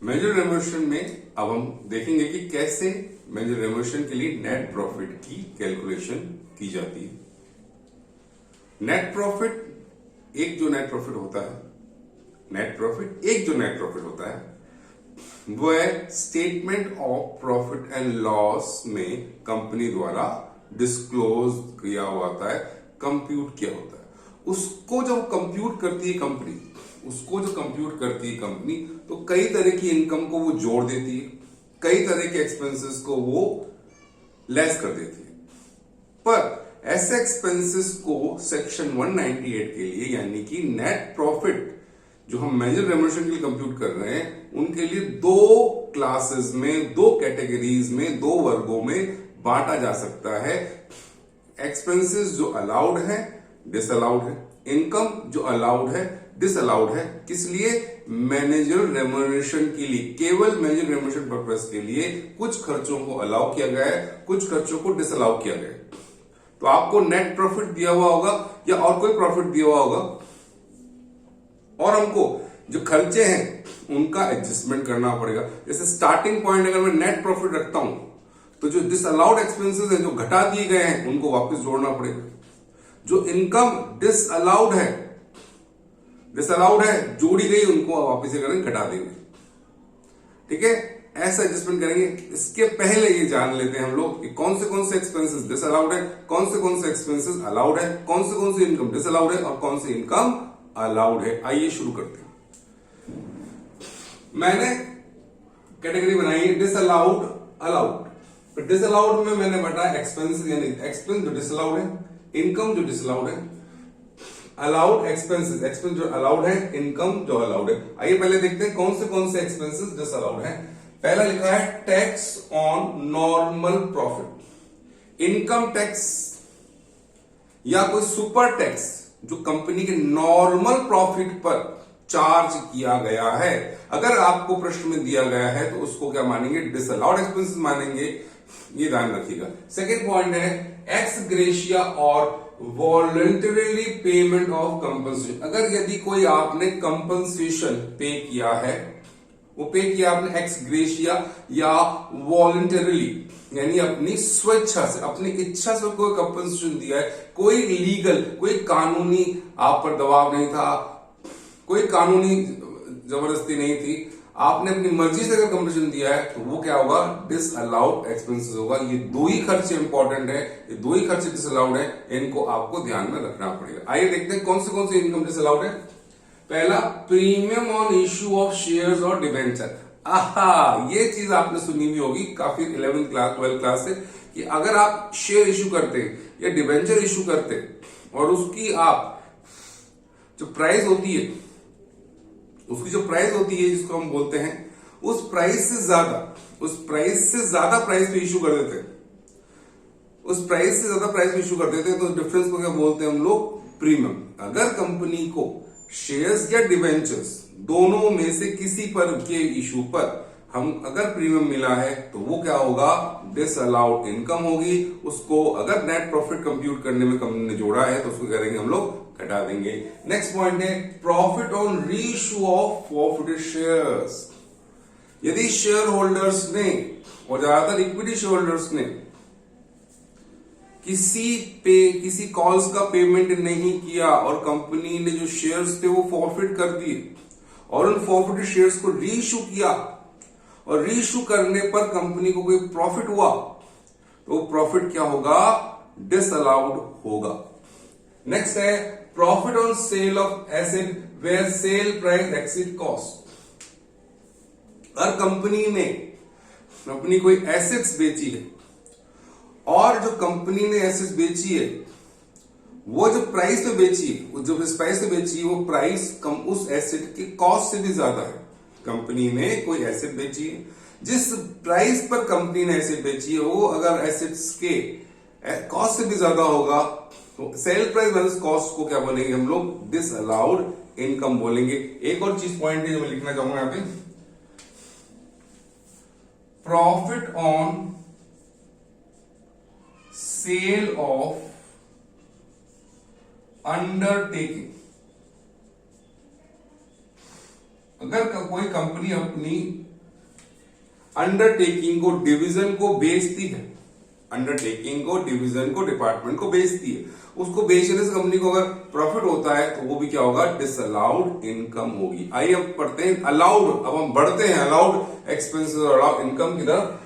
Major remuneration में अब हम देखेंगे कि कैसे मेजर रेम्यूनरेशन के लिए नेट प्रॉफिट की कैलकुलेशन की जाती है। नेट प्रॉफिट एक जो नेट प्रॉफिट होता है, वो है statement of profit and loss में कंपनी द्वारा डिस्क्लोज किया होता है, कंप्यूट किया होता है। उसको जब कंप्यूट करती है कंपनी, तो कई तरह की इनकम को वो जोड़ देती है, कई तरह के एक्सपेंसेस को वो लेस कर देती है। पर ऐसे एक्सपेंसेस को सेक्शन 198 के लिए, यानी कि नेट प्रॉफिट जो हम मेजर रेम्यूनरेशन के लिए कंप्यूट कर रहे हैं, उनके लिए दो क्लासेस में, दो कैटेगरीज में, दो वर्गों में बांटा जा सकता है। एक्सपेंसेस जो अलाउड है, डिसअलाउड है। इनकम जो अलाउड है, डिसअलाउड है। किस लिए? मैनेजर रेम्यूनरेशन के लिए, केवल मैनेजर रेम्यूनरेशन पर्पस के लिए कुछ खर्चों को अलाउ किया गया है, कुछ खर्चों को डिसअलाउ किया गया है। तो आपको नेट प्रॉफिट दिया हुआ होगा या और कोई प्रॉफिट दिया हुआ होगा, और हमको जो खर्चे हैं उनका एडजस्टमेंट करना पड़ेगा। जैसे स्टार्टिंग पॉइंट अगर मैं नेट प्रॉफिट रखता हूं, तो जो डिसअलाउड एक्सपेंसेस हैं, जो घटा दिए गए हैं, उनको वापस जोड़ना पड़ेगा। जो इनकम डिसअलाउड है, जोड़ी गई, उनको वापस से करेंगे, घटा देंगे। ठीक है, ऐसा एडजस्टमेंट करेंगे। इसके पहले ये जान लेते हैं हम लोग कि कौन से एक्सपेंसेस डिसअलाउड है, कौन से एक्सपेंसेस अलाउड है, कौन से इनकम डिसअलाउड है और कौन से इनकम अलाउड है। आइए शुरू करते हैं। मैंने कैटेगरी बनाई है डिसअलाउड, अलाउड। डिसअलाउड में मैंने बताया एक्सपेंसेस, यानी एक्सपेंस जो डिसअलाउड है, इनकम जो डिसअलाउड है, अलाउड एक्सपेंसेस, एक्सपेंस जो अलाउड है, इनकम जो अलाउड है। आइए पहले देखते हैं कौन से एक्सपेंसेस डिसअलाउड है। पहला लिखा है tax on normal profit. Income tax या कोई सुपर टैक्स जो कंपनी के नॉर्मल प्रॉफिट पर चार्ज किया गया है, अगर आपको प्रश्न में दिया गया है तो उसको क्या मानेंगे? डिसअलाउड एक्सपेंसेस मानेंगे। ये ध्यान रखिएगा। सेकेंड पॉइंट है एक्स ग्रेशिया और वॉलंटरीली पेमेंट ऑफ कंपनसेशन। अगर यदि कोई आपने कंपनसेशन पे किया है, वो पे किया आपने एक्स ग्रेशिया या वॉलंटरीली, यानी अपनी स्वेच्छा से, अपनी इच्छा से कोई कंपनसेशन दिया है, कोई लीगल, कोई कानूनी आप पर दबाव नहीं था, कोई कानूनी जबरदस्ती नहीं थी, आपने अपनी मर्जी से अगर कंपनसेशन दिया है, तो वो क्या होगा? डिसअलाउड एक्सपेंसेस होगा। ये दो ही खर्चे इंपॉर्टेंट है, ये दो ही खर्चे डिसअलाउड है, इनको आपको ध्यान में रखना पड़ेगा। आइए देखते हैं कौन से इनकम डिसअलाउड है। पहला, premium on issue of shares और डिबेंचर। आहा, ये चीज आपने सुनी हुई होगी काफी 11th क्लास 12th क्लास से, कि अगर आप शेयर इश्यू करते या डिबेंचर इश्यू करते और उसकी आप जो प्राइस होती है, जिसको हम बोलते हैं, उस प्राइस से ज्यादा प्राइस पे इश्यू कर देते, तो डिफरेंस को क्या बोलते हैं हम लोग? प्रीमियम। अगर कंपनी को शेयर्स या डिवेंचर्स दोनों में से किसी पर के इशू पर हम अगर प्रीमियम मिला है, तो वो क्या होगा? डिसअलाउड इनकम होगी। उसको अगर नेट प्रॉफिट कंप्यूट करने में कंपनी ने जोड़ा है, तो उसको करेंगे हम लोग, घटा देंगे। नेक्स्ट पॉइंट है profit on reissue of forfeited shares. यदि शेयर होल्डर्स ने, और ज्यादातर इक्विटी शेयर होल्डर्स ने, किसी कॉल्स का पेमेंट नहीं किया और कंपनी ने जो शेयर्स थे वो फॉरफिट कर दिए, और उन फॉरफिटेड शेयर्स को रीइश्यू किया, और रीइश्यू करने पर कंपनी को कोई प्रॉफिट हुआ, तो प्रॉफिट क्या होगा? डिसअलाउड होगा। नेक्स्ट है profit on sale of asset where sale price exceed cost. अगर कंपनी कोई एसेट्स बेची है, और जो कंपनी ने एसेट्स बेची है, वो जो प्राइस पे बेची है, वो प्राइस उस एसेट के कॉस्ट से भी ज्यादा है। कंपनी ने कोई एसेट बेची है, जिस प्राइस पर कंपनी ने एसेट बेची है, वो अगर एसेट्स के कॉस्ट से भी ज्यादा होगा, तो सेल प्राइस माइनस कॉस्ट को क्या बोलेंगे हम लोग? डिसअलाउड इनकम बोलेंगे। एक और चीज पॉइंट है जो मैं लिखना चाहूंगा यहां पे, profit on sale of undertaking. अगर कोई कंपनी अपनी अंडरटेकिंग को, डिवीजन को बेचती है, अंडरटेकिंग को, डिवीजन को, डिपार्टमेंट को बेचती है, उसको बेचने से कंपनी को अगर प्रॉफिट होता है तो वो भी क्या होगा, डिसअलाउड इनकम होगी। आइए अब पढ़ते हैं अलाउड, अब हम बढ़ते हैं अलाउड एक्सपेंसेस और अलाउड इनकम की तरफ।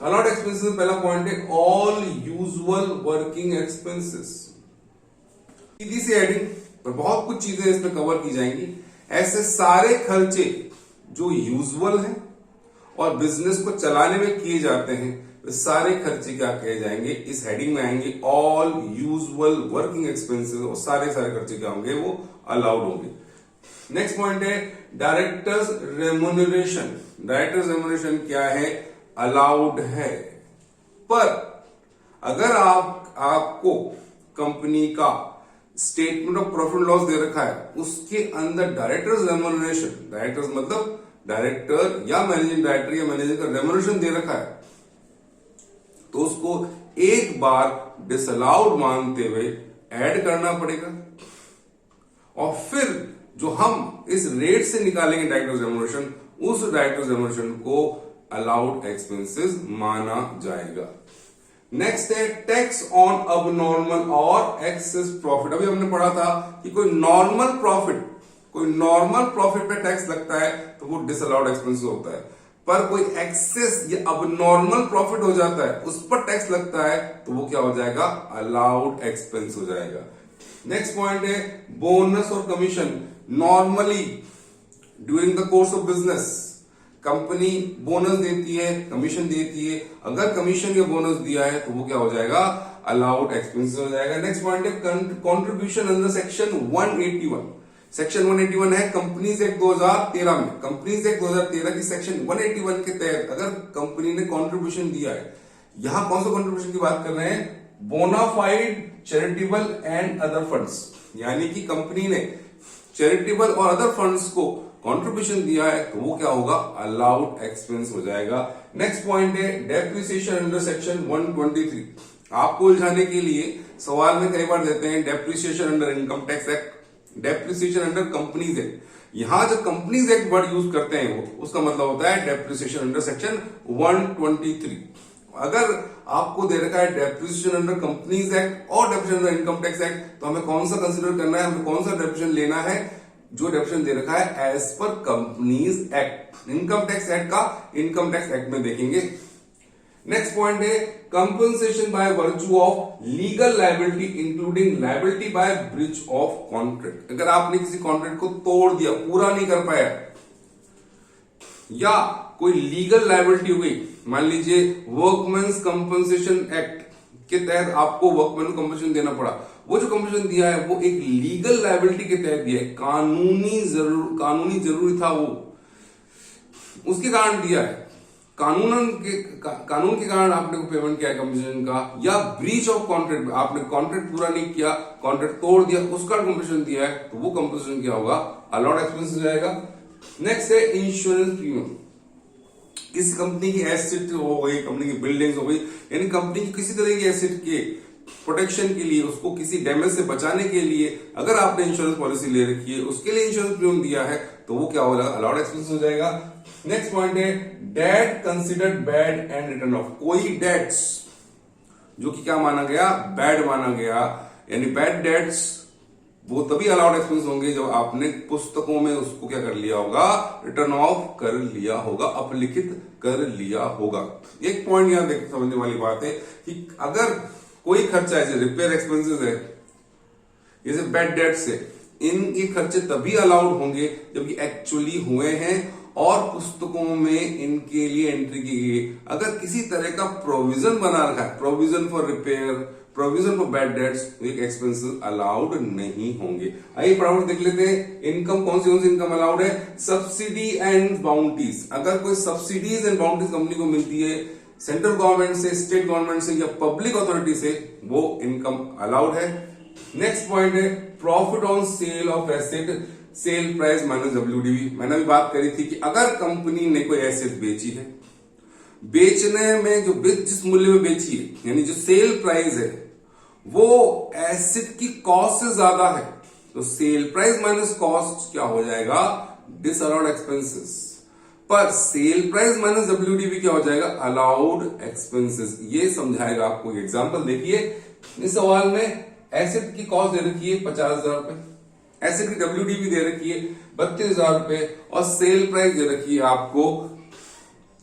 अलाउड एक्सपेंसेस पहला पॉइंट है ऑल यूजुअल वर्किंग एक्सपेंसेस। सीधी सी हेडिंग पर बहुत कुछ चीजें इसमें कवर की जाएंगी। ऐसे सारे खर्चे जो यूजुअल हैं और बिजनेस को चलाने में किए जाते हैं, वे सारे खर्चे क्या कहे जाएंगे, इस हेडिंग में आएंगे। ऑल यूजुअल वर्किंग एक्सपेंसेस, और सारे खर्चे क्या होंगे, वो अलाउड होंगे। नेक्स्ट पॉइंट है डायरेक्टर्स रेम्यूनरेशन। डायरेक्टर्स रेम्यूनरेशन क्या है, अलाउड है। पर अगर आपको कंपनी का स्टेटमेंट ऑफ प्रॉफिट लॉस दे रखा है, उसके अंदर डायरेक्टर्स रेम्यूनरेशन, डायरेक्टर्स मतलब डायरेक्टर या मैनेजिंग डायरेक्टर या मैनेजर का रेम्यूनरेशन दे रखा है, तो उसको एक बार डिसअलाउड मानते हुए ऐड करना पड़ेगा, और फिर जो हम इस रेट से निकालेंगे डायरेक्टर्स रेम्यूनरेशन, उस डायरेक्टर्स रेम्यूनरेशन को अलाउड एक्सपेंसेस माना जाएगा। नेक्स्ट है टैक्स ऑन अबनॉर्मल और एक्सेस प्रॉफिट। अभी हमने पढ़ा था कि कोई नॉर्मल प्रॉफिट पे टैक्स लगता है तो वो डिसअलाउड एक्सपेंस होता है, पर कोई एक्सेस या अबनॉर्मल प्रॉफिट हो जाता है, उस पर टैक्स लगता है, तो वो क्या हो जाएगा, अलाउड एक्सपेंस हो जाएगा। नेक्स्ट पॉइंट है बोनस और commission. Normally during the course of business company bonus देती है, कमीशन देती है, अगर कमीशन या बोनस दिया है तो वो क्या हो जाएगा, अलाउड एक्सपेंसेस हो जाएगा। नेक्स्ट पॉइंट है कंट्रीब्यूशन अंडर सेक्शन 181। सेक्शन 181 है कंपनीज एक्ट 2013 में, कंपनीज एक्ट 2013 की सेक्शन 181 के तहत अगर कंपनी ने कंट्रीब्यूशन दिया है, यहां कौन सा कंट्रीब्यूशन की बात कर रहे हैं, bona fide charitable and other funds, यानी कि कंपनी ने चैरिटेबल और अदर फंड्स को कंट्रीब्यूशन दिया है तो वो क्या होगा, अलाउड एक्सपेंस हो जाएगा। नेक्स्ट पॉइंट है डेप्रिसिएशन अंडर सेक्शन 123। आपको उलझाने के लिए सवाल में कई बार देते हैं depreciation under income tax act, depreciation under companies act. यहां जो कंपनीज एक्ट वर्ड यूज करते हैं वो उसका मतलब होता है डेप्रिसिएशन अंडर सेक्शन 123। अगर आपको दे रखा है डेप्रिसिएशन अंडर कंपनीज एक्ट और depreciation under income tax act, तो हमें कौन सा कंसिडर करना है, हमें कौन सा डेप्रिसिएशन लेना है, जो डेफिनेशन दे रखा है as per companies act. Income tax act का इनकम टैक्स एक्ट में देखेंगे। नेक्स्ट पॉइंट है compensation by virtue of legal liability including liability by breach of contract. अगर आपने किसी कॉन्ट्रैक्ट को तोड़ दिया, पूरा नहीं कर पाया, या कोई लीगल लायबिलिटी हो गई, मान लीजिए वर्कमैन्स कंपनसेशन एक्ट के तहत आपको वर्कमैन को कंपनसेशन देना पड़ा, वो जो कंपनसेशन दिया है वो एक लीगल लायबिलिटी के तहत दिया है, कानूनी जरूरी था वो, उसके कारण दिया है, कानून के कारण आपने को पेमेंट किया है कंपनसेशन का, या ब्रीच ऑफ कॉन्ट्रैक्ट, आपने कॉन्ट्रैक्ट पूरा नहीं किया, कॉन्ट्रैक्ट तोड़ दिया, उसका कंपनसेशन दिया है, तो वो कंपनसेशन क्या होगा, अलाउड एक्सपेंस हो जाएगा। नेक्स्ट है इंश्योरेंस प्रीमियम। किसी कंपनी की एसेट हो गई, कंपनी की बिल्डिंग्स हो गई, यानी कंपनी की किसी तरह की एसेट के प्रोटेक्शन के लिए, उसको किसी डैमेज से बचाने के लिए अगर आपने इंश्योरेंस पॉलिसी ले रखी है, उसके लिए इंश्योरेंस प्रीमियम दिया है, तो वो क्या होगा, अलाउड एक्सपेंस हो जाएगा। नेक्स्ट पॉइंट है debt considered bad and written off. कोई डेट्स जो कि क्या माना गया, बैड माना गया, यानी बैड डेट्स वो तभी अलाउड एक्सपेंस होंगे जब आपने पुस्तकों में उसको क्या कर लिया होगा, रिटर्न ऑफ कर लिया होगा, अपलिखित कर लिया होगा। एक पॉइंट यहां देख समझने वाली बात है कि अगर कोई खर्चा ऐसे रिपेयर एक्सपेंसेस है, जैसे बैड डेट्स है, इनके खर्चे तभी अलाउड होंगे जबकि एक्चुअली हुए हैं और पुस्तकों में इनके लिए एंट्री की गई। अगर किसी तरह का प्रोविजन बना रखा है, provision for repair, provision for bad debts, expenses allowed नहीं होंगे। आइए फटाफट देख लेते हैं इनकम कौन सी इनकम अलाउड है। Subsidy and bounties. अगर कोई सब्सिडीज एंड बाउंटीज कंपनी को मिलती है सेंट्रल गवर्नमेंट से, स्टेट गवर्नमेंट से या पब्लिक अथॉरिटी से, वो इनकम अलाउड है। नेक्स्ट पॉइंट है profit on sale of asset, sale price minus WDV. मैंने अभी बात करी थी कि अगर कंपनी ने कोई एसेट बेची है, बेचने में जो जिस मूल्य में बेची है, यानी जो सेल प्राइस है वो एसेट की कॉस्ट से ज्यादा है, तो सेल प्राइस माइनस कॉस्ट क्या हो जाएगा, डिसअलाउड एक्सपेंसेस। पर सेल प्राइस माइनस WDV क्या हो जाएगा, अलाउड एक्सपेंसेस। ये समझाएगा आपको एग्जांपल। देखिए इस सवाल में एसेट की कॉस्ट दे रखी है 50,000 रुपए, एसेट की WDV दे रखी है 32,000 रुपए और सेल प्राइस दे रखी है आपको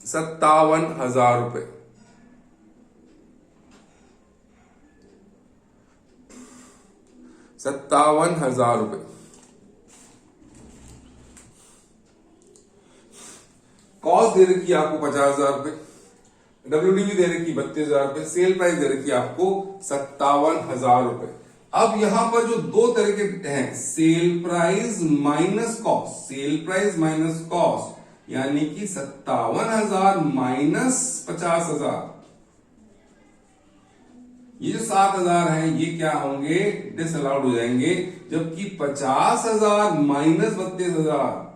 57,000 रुपए। ₹57,000 कॉस्ट दे रखी है आपको 50,000 रुपए, WDV दे रखी 32,000 रुपए, सेल प्राइस दे रखी है आपको 57,000 रुपए। अब यहां पर जो दो तरह के हैं, sale price minus cost, sale price minus cost, यानी कि 57,000 माइनस 50,000, ये जो 7,000 है ये क्या होंगे, डिसअलाउड हो जाएंगे। जबकि 50,000 माइनस 32,000,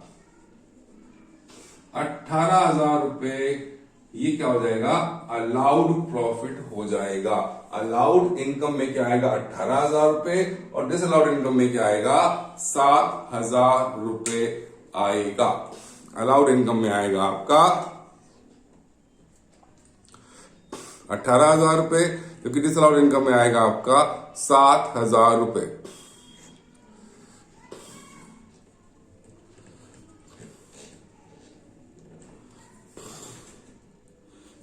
18,000 रुपए, ये क्या हो जाएगा, अलाउड प्रॉफिट हो जाएगा। अलाउड इनकम में क्या आएगा, 18,000 रुपए और डिसअलाउड इनकम में क्या आएगा, 7,000 रुपए आएगा। अलाउड इनकम में आएगा आपका 18,000 रुपए, क्योंकि डिसअलाउड इनकम में आएगा आपका 7,000 रुपए।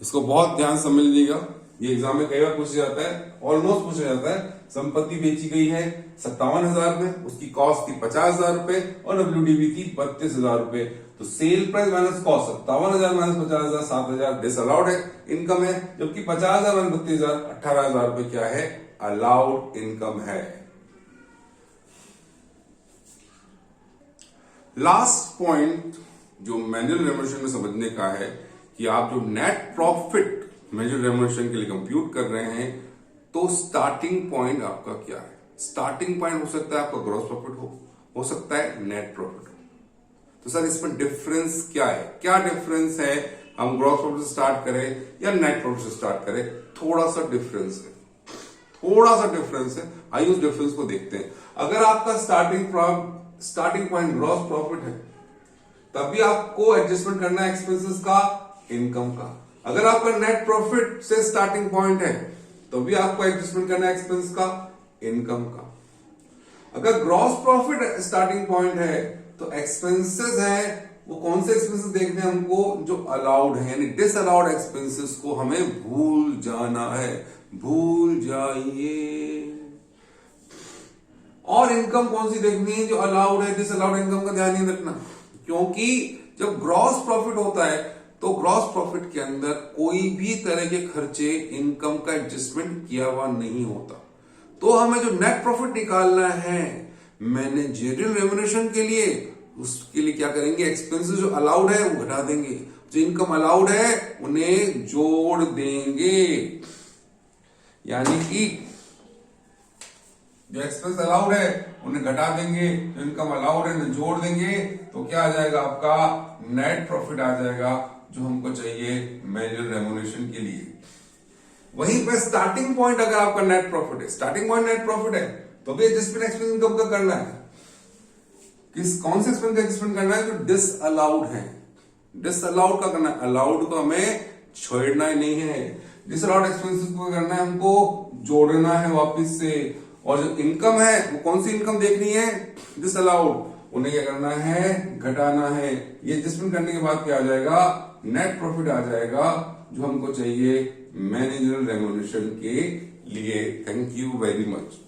इसको बहुत ध्यान से समझ लीजिएगा, ये एग्जाम में कई बार पूछा जाता है, ऑलमोस्ट पूछा जाता है। संपत्ति बेची गई है 57,000 में, उसकी कॉस्ट थी 50,000 रुपए और WDV थी 32,000 रुपए। तो sale price minus cost 57,000 minus 50,000, 7,000 disallowed है इनकम है, जबकि 50,000 माइनस 32,000, 18,000 रुपए क्या है, अलाउड इनकम है। लास्ट पॉइंट जो मैनुअल रेम्युनरेशन में समझने का है कि आप जो नेट प्रॉफिट मैनुअल रेम्युनरेशन के लिए कंप्यूट कर रहे हैं, तो स्टार्टिंग पॉइंट आपका क्या है। स्टार्टिंग पॉइंट हो सकता है आपका ग्रॉस प्रॉफिट हो सकता है नेट प्रॉफिट हो। तो सर इसमें डिफरेंस क्या है, क्या डिफरेंस है, हम ग्रॉस प्रॉफिट से स्टार्ट करें या नेट प्रॉफिट से स्टार्ट करें। थोड़ा सा डिफरेंस है, थोड़ा सा डिफरेंस है। आइए उस डिफरेंस को देखते हैं। अगर आपका स्टार्टिंग पॉइंट ग्रॉस प्रॉफिट है, तभी आपको एडजस्टमेंट करना है एक्सपेंसेस का, इनकम का। अगर आपका नेट प्रॉफिट से स्टार्टिंग पॉइंट है, तो भी आपको एडजस्टमेंट करना है एक्सपेंस का, इनकम का। अगर ग्रॉस प्रॉफिट स्टार्टिंग पॉइंट है, तो एक्सपेंसेस है, वो कौन से एक्सपेंसेस देखने हैं हमको, जो अलाउड है, यानी डिसअलाउड एक्सपेंसेस को हमें भूल जाना है, भूल जाइए। और इनकम कौन सी देखनी है, जो अलाउड है, डिसअलाउड इनकम का ध्यान नहीं रखना। क्योंकि जब ग्रॉस प्रॉफिट होता है, तो ग्रॉस प्रॉफिट के अंदर कोई भी तरह के खर्चे, इनकम का एडजस्टमेंट किया हुआ नहीं होता। तो हमें जो नेट प्रॉफिट निकालना है मैनेजरियल रेम्युनरेशन के लिए, उसके लिए क्या करेंगे, एक्सपेंसेस जो अलाउड है वो घटा देंगे, जो इनकम अलाउड है उन्हें जोड़ देंगे। यानी कि जो एक्सपेंस अलाउड है उन्हें घटा देंगे, जो इनकम अलाउड है उन्हें जोड़ देंगे। तो क्या आ जाएगा, आपका नेट प्रॉफिट आ जाएगा, जो हमको चाहिए मैनुअल रेम्युनरेशन के लिए। वहीं पे स्टार्टिंग पॉइंट अगर आपका नेट प्रॉफिट है, स्टार्टिंग पॉइंट नेट प्रॉफिट है, तो भी एडजस्टमेंट एक्सपेंस इनकम का करना है। कौन से एक्सपेंस का एडजस्टमेंट करना है, जो डिसअलाउड है। डिसअलाउड का करना है, अलाउड को हमें छोड़ना ही नहीं है। डिसअलाउड एक्सपेंसेस को करना है, हमको जोड़ना है वापिस से। और जो इनकम है वो कौन सी इनकम देखनी है, डिसअलाउड, उन्हें क्या करना है, घटाना है। ये एडजस्टमेंट करने के बाद क्या आ जाएगा, नेट प्रॉफिट आ जाएगा, जो हमको चाहिए मैनेजरियल रेम्युनरेशन के लिए। Thank you very much.